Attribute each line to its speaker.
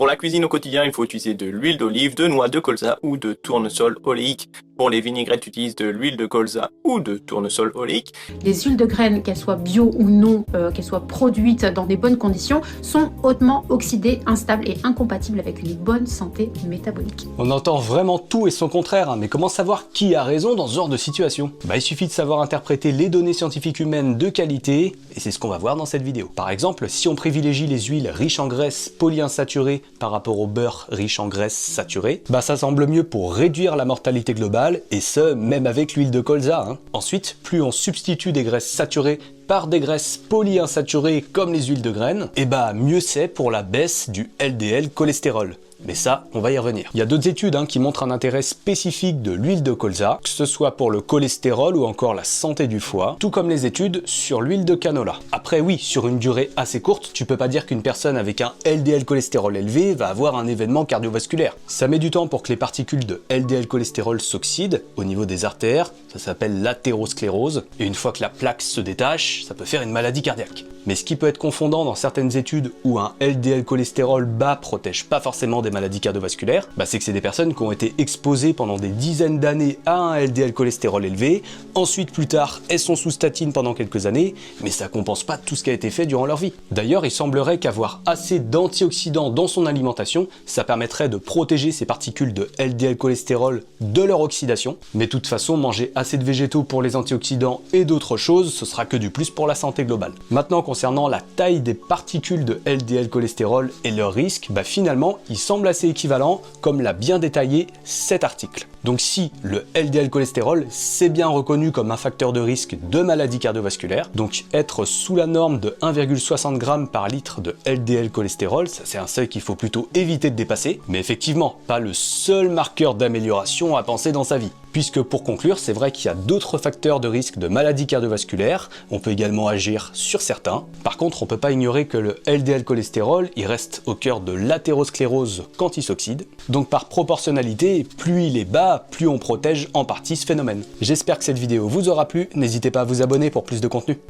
Speaker 1: Pour la cuisine au quotidien, il faut utiliser de l'huile d'olive, de noix de colza ou de tournesol oléique. Pour les vinaigrettes, utilise de l'huile de colza ou de tournesol oléique.
Speaker 2: Les huiles de graines, qu'elles soient bio ou non, qu'elles soient produites dans des bonnes conditions, sont hautement oxydées, instables et incompatibles avec une bonne santé métabolique.
Speaker 3: On entend vraiment tout et son contraire, mais comment savoir qui a raison dans ce genre de situation? Il suffit de savoir interpréter les données scientifiques humaines de qualité, et c'est ce qu'on va voir dans cette vidéo. Par exemple, si on privilégie les huiles riches en graisses polyinsaturées par rapport au beurre riche en graisses saturées, ça semble mieux pour réduire la mortalité globale, et ce, même avec l'huile de colza. Ensuite, plus on substitue des graisses saturées par des graisses polyinsaturées comme les huiles de graines, et mieux c'est pour la baisse du LDL cholestérol. Mais ça, on va y revenir. Il y a d'autres études qui montrent un intérêt spécifique de l'huile de colza, que ce soit pour le cholestérol ou encore la santé du foie, tout comme les études sur l'huile de canola. Après oui, sur une durée assez courte, tu peux pas dire qu'une personne avec un LDL cholestérol élevé va avoir un événement cardiovasculaire. Ça met du temps pour que les particules de LDL cholestérol s'oxydent au niveau des artères, ça s'appelle l'athérosclérose, et une fois que la plaque se détache, ça peut faire une maladie cardiaque. Mais ce qui peut être confondant dans certaines études où un LDL cholestérol bas protège pas forcément des maladies cardiovasculaires, c'est que c'est des personnes qui ont été exposées pendant des dizaines d'années à un LDL cholestérol élevé, ensuite plus tard elles sont sous statine pendant quelques années, mais ça compense pas tout ce qui a été fait durant leur vie. D'ailleurs, il semblerait qu'avoir assez d'antioxydants dans son alimentation, ça permettrait de protéger ces particules de LDL cholestérol de leur oxydation, mais de toute façon, manger assez de végétaux pour les antioxydants et d'autres choses, ce sera que du plus pour la santé globale. Maintenant, concernant la taille des particules de LDL cholestérol et leur risque, finalement, il semble assez équivalent, comme l'a bien détaillé cet article. Donc si le LDL cholestérol, c'est bien reconnu comme un facteur de risque de maladie cardiovasculaire, donc être sous la norme de 1,60 g par litre de LDL cholestérol, ça c'est un seuil qu'il faut plutôt éviter de dépasser, mais effectivement, pas le seul marqueur d'amélioration à penser dans sa vie. Puisque pour conclure, c'est vrai qu'il y a d'autres facteurs de risque de maladie cardiovasculaire, on peut également agir sur certains. Par contre, on peut pas ignorer que le LDL cholestérol, il reste au cœur de l'athérosclérose quand il s'oxyde. Donc par proportionnalité, plus il est bas, plus on protège en partie ce phénomène. J'espère que cette vidéo vous aura plu, n'hésitez pas à vous abonner pour plus de contenu.